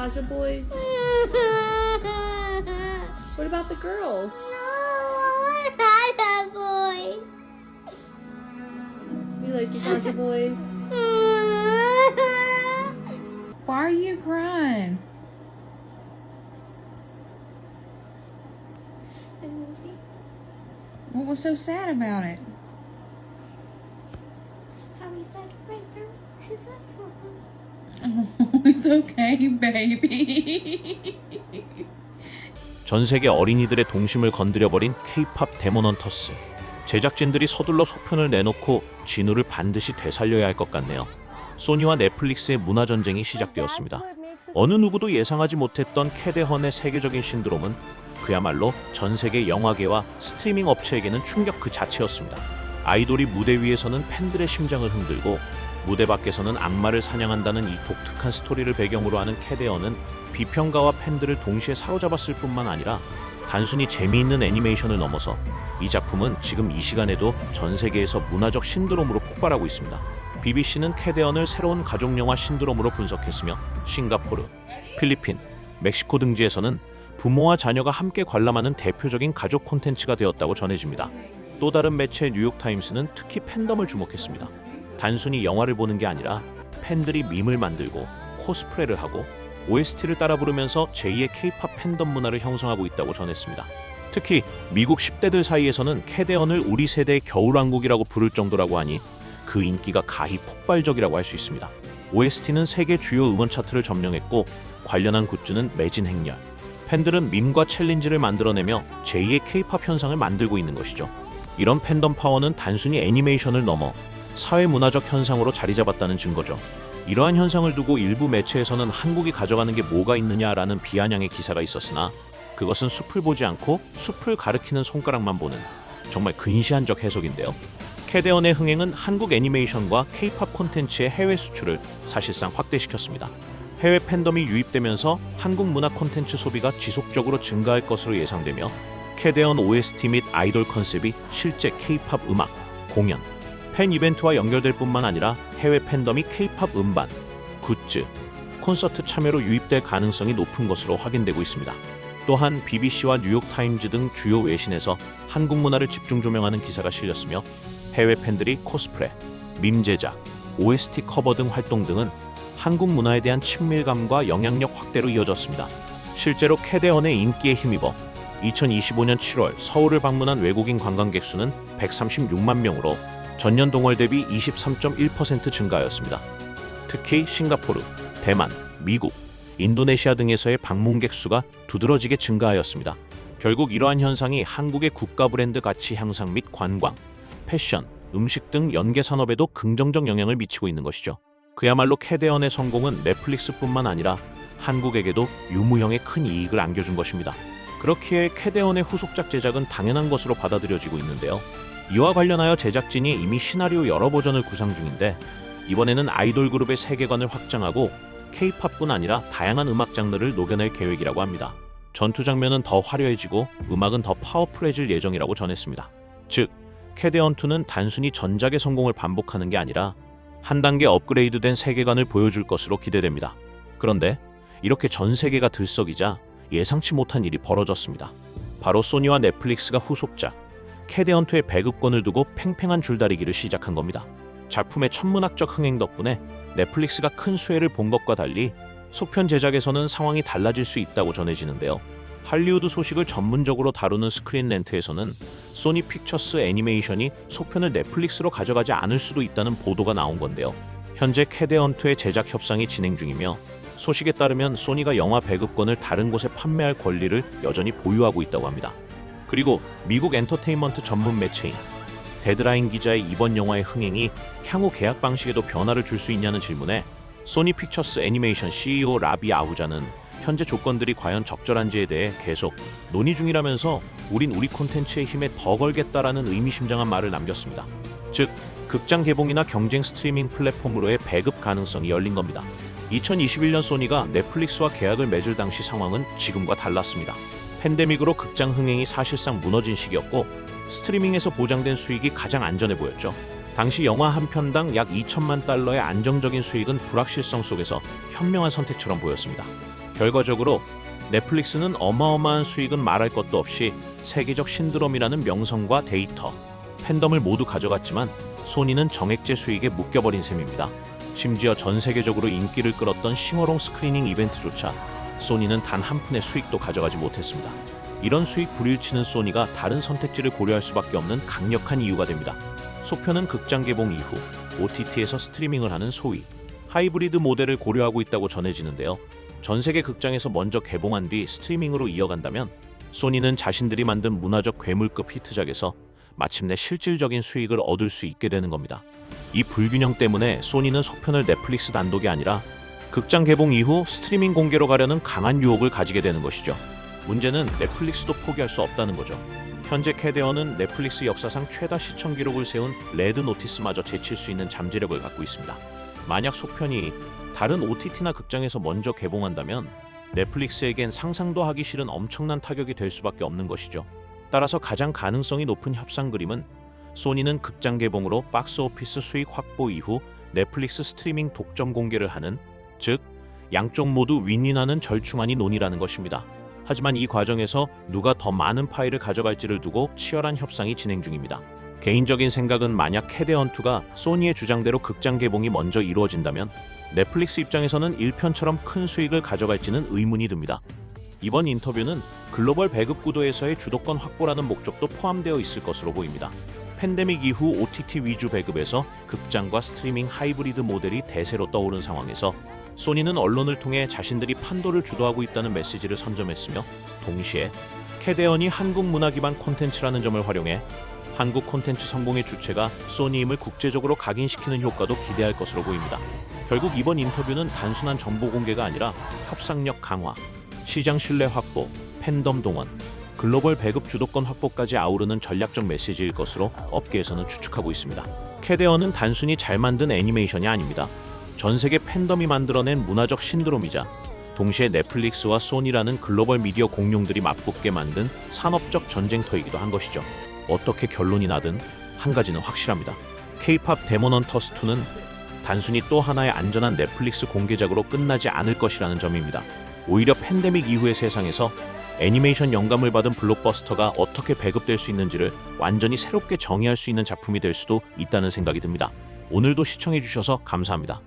Sasha boys? What about the girls? You like the Sasha boys? Why are you crying? The movie. What was so sad about it? How he sacrificed his life for him. Oh, it's okay, baby. 전 세계 어린이들의 동심을 건드려버린 K-팝 데몬 헌터스. 제작진들이 서둘러 속편을 내놓고 진우를 반드시 되살려야 할 것 같네요. 소니와 넷플릭스의 문화전쟁이 시작되었습니다. 어느 누구도 예상하지 못했던 캐데헌의 세계적인 신드롬은 그야말로 전 세계 영화계와 스트리밍 업체에게는 충격 그 자체였습니다. 아이돌이 무대 위에서는 팬들의 심장을 흔들고 무대 밖에서는 악마를 사냥한다는 이 독특한 스토리를 배경으로 하는 캐데헌은 비평가와 팬들을 동시에 사로잡았을 뿐만 아니라 단순히 재미있는 애니메이션을 넘어서 이 작품은 지금 이 시간에도 전 세계에서 문화적 신드롬으로 폭발하고 있습니다. BBC는 캐데헌을 새로운 가족영화 신드롬으로 분석했으며 싱가포르, 필리핀, 멕시코 등지에서는 부모와 자녀가 함께 관람하는 대표적인 가족 콘텐츠가 되었다고 전해집니다. 또 다른 매체 뉴욕타임스는 특히 팬덤을 주목했습니다. 단순히 영화를 보는 게 아니라 팬들이 밈을 만들고 코스프레를 하고 OST를 따라 부르면서 제2의 K-팝 팬덤 문화를 형성하고 있다고 전했습니다. 특히 미국 10대들 사이에서는 캐데헌을 우리 세대의 겨울왕국이라고 부를 정도라고 하니 그 인기가 가히 폭발적이라고 할 수 있습니다. OST는 세계 주요 음원 차트를 점령했고 관련한 굿즈는 매진 행렬. 팬들은 밈과 챌린지를 만들어내며 제2의 K-팝 현상을 만들고 있는 것이죠. 이런 팬덤 파워는 단순히 애니메이션을 넘어 사회문화적 현상으로 자리 잡았다는 증거죠. 이러한 현상을 두고 일부 매체에서는 한국이 가져가는 게 뭐가 있느냐라는 비아냥의 기사가 있었으나 그것은 숲을 보지 않고 숲을 가리키는 손가락만 보는 정말 근시안적 해석인데요. 캐데헌의 흥행은 한국 애니메이션과 K-팝 콘텐츠의 해외 수출을 사실상 확대시켰습니다. 해외 팬덤이 유입되면서 한국 문화 콘텐츠 소비가 지속적으로 증가할 것으로 예상되며 캐데헌 OST 및 아이돌 컨셉이 실제 K-팝 음악, 공연, 팬 이벤트와 연결될 뿐만 아니라 해외 팬덤이 K-팝 음반, 굿즈, 콘서트 참여로 유입될 가능성이 높은 것으로 확인되고 있습니다. 또한 BBC와 뉴욕타임즈 등 주요 외신에서 한국 문화를 집중 조명하는 기사가 실렸으며 해외 팬들이 코스프레, 밈 제작, OST 커버 등 활동 등은 한국 문화에 대한 친밀감과 영향력 확대로 이어졌습니다. 실제로 캐데헌의 인기에 힘입어 2025년 7월 서울을 방문한 외국인 관광객 수는 136만 명으로 전년 동월 대비 23.1% 증가하였습니다. 특히 싱가포르, 대만, 미국, 인도네시아 등에서의 방문객 수가 두드러지게 증가하였습니다. 결국 이러한 현상이 한국의 국가 브랜드 가치 향상 및 관광, 패션, 음식 등 연계 산업에도 긍정적 영향을 미치고 있는 것이죠. 그야말로 캐데헌의 성공은 넷플릭스뿐만 아니라 한국에게도 유무형의 큰 이익을 안겨준 것입니다. 그렇기에 캐데헌의 후속작 제작은 당연한 것으로 받아들여지고 있는데요. 이와 관련하여 제작진이 이미 시나리오 여러 버전을 구상 중인데 이번에는 아이돌 그룹의 세계관을 확장하고 K-팝뿐 아니라 다양한 음악 장르를 녹여낼 계획이라고 합니다. 전투 장면은 더 화려해지고 음악은 더 파워풀해질 예정이라고 전했습니다. 즉, 캐데헌2는 단순히 전작의 성공을 반복하는 게 아니라 한 단계 업그레이드된 세계관을 보여줄 것으로 기대됩니다. 그런데 이렇게 전 세계가 들썩이자 예상치 못한 일이 벌어졌습니다. 바로 소니와 넷플릭스가 후속작 캐데헌2의 배급권을 두고 팽팽한 줄다리기를 시작한 겁니다. 작품의 천문학적 흥행 덕분에 넷플릭스가 큰 수혜를 본 것과 달리 속편 제작에서는 상황이 달라질 수 있다고 전해지는데요. 할리우드 소식을 전문적으로 다루는 스크린 렌트에서는 소니 픽처스 애니메이션이 속편을 넷플릭스로 가져가지 않을 수도 있다는 보도가 나온 건데요. 현재 캐데헌2의 제작 협상이 진행 중이며 소식에 따르면 소니가 영화 배급권을 다른 곳에 판매할 권리를 여전히 보유하고 있다고 합니다. 그리고 미국 엔터테인먼트 전문 매체인 데드라인 기자의 이번 영화의 흥행이 향후 계약 방식에도 변화를 줄 수 있냐는 질문에 소니 픽처스 애니메이션 CEO 라비 아후자는 현재 조건들이 과연 적절한지에 대해 계속 논의 중이라면서 우린 우리 콘텐츠의 힘에 더 걸겠다라는 의미심장한 말을 남겼습니다. 즉, 극장 개봉이나 경쟁 스트리밍 플랫폼으로의 배급 가능성이 열린 겁니다. 2021년 소니가 넷플릭스와 계약을 맺을 당시 상황은 지금과 달랐습니다. 팬데믹으로 극장 흥행이 사실상 무너진 시기였고 스트리밍에서 보장된 수익이 가장 안전해 보였죠. 당시 영화 한 편당 약 $2천만 달러의 안정적인 수익은 불확실성 속에서 현명한 선택처럼 보였습니다. 결과적으로 넷플릭스는 어마어마한 수익은 말할 것도 없이 세계적 신드롬이라는 명성과 데이터, 팬덤을 모두 가져갔지만 소니는 정액제 수익에 묶여버린 셈입니다. 심지어 전 세계적으로 인기를 끌었던 싱어롱 스크리닝 이벤트조차 소니는 단 한 푼의 수익도 가져가지 못했습니다. 이런 수익 불일치는 소니가 다른 선택지를 고려할 수밖에 없는 강력한 이유가 됩니다. 소편은 극장 개봉 이후 OTT에서 스트리밍을 하는 소위 하이브리드 모델을 고려하고 있다고 전해지는데요. 전 세계 극장에서 먼저 개봉한 뒤 스트리밍으로 이어간다면 소니는 자신들이 만든 문화적 괴물급 히트작에서 마침내 실질적인 수익을 얻을 수 있게 되는 겁니다. 이 불균형 때문에 소니는 소편을 넷플릭스 단독이 아니라 극장 개봉 이후 스트리밍 공개로 가려는 강한 유혹을 가지게 되는 것이죠. 문제는 넷플릭스도 포기할 수 없다는 거죠. 현재 캐데언은 넷플릭스 역사상 최다 시청 기록을 세운 레드 노티스마저 제칠 수 있는 잠재력을 갖고 있습니다. 만약 소편이 다른 OTT나 극장에서 먼저 개봉한다면 넷플릭스에겐 상상도 하기 싫은 엄청난 타격이 될 수밖에 없는 것이죠. 따라서 가장 가능성이 높은 협상 그림은 소니는 극장 개봉으로 박스오피스 수익 확보 이후 넷플릭스 스트리밍 독점 공개를 하는, 즉 양쪽 모두 윈윈하는 절충안이 논의라는 것입니다. 하지만 이 과정에서 누가 더 많은 파일을 가져갈지를 두고 치열한 협상이 진행 중입니다. 개인적인 생각은 만약 캐데언2가 소니의 주장대로 극장 개봉이 먼저 이루어진다면 넷플릭스 입장에서는 1편처럼 큰 수익을 가져갈지는 의문이 듭니다. 이번 인터뷰는 글로벌 배급 구도에서의 주도권 확보라는 목적도 포함되어 있을 것으로 보입니다. 팬데믹 이후 OTT 위주 배급에서 극장과 스트리밍 하이브리드 모델이 대세로 떠오른 상황에서 소니는 언론을 통해 자신들이 판도를 주도하고 있다는 메시지를 선점했으며 동시에 캐데언이 한국 문화 기반 콘텐츠라는 점을 활용해 한국 콘텐츠 성공의 주체가 소니임을 국제적으로 각인시키는 효과도 기대할 것으로 보입니다. 결국 이번 인터뷰는 단순한 정보 공개가 아니라 협상력 강화, 시장 신뢰 확보, 팬덤 동원, 글로벌 배급 주도권 확보까지 아우르는 전략적 메시지일 것으로 업계에서는 추측하고 있습니다. 캐데언은 단순히 잘 만든 애니메이션이 아닙니다. 전 세계 팬덤이 만들어낸 문화적 신드롬이자 동시에 넷플릭스와 소니라는 글로벌 미디어 공룡들이 맞붙게 만든 산업적 전쟁터이기도 한 것이죠. 어떻게 결론이 나든 한 가지는 확실합니다. K-팝 데몬 헌터스 2는 단순히 또 하나의 안전한 넷플릭스 공개작으로 끝나지 않을 것이라는 점입니다. 오히려 팬데믹 이후의 세상에서 애니메이션 영감을 받은 블록버스터가 어떻게 배급될 수 있는지를 완전히 새롭게 정의할 수 있는 작품이 될 수도 있다는 생각이 듭니다. 오늘도 시청해주셔서 감사합니다.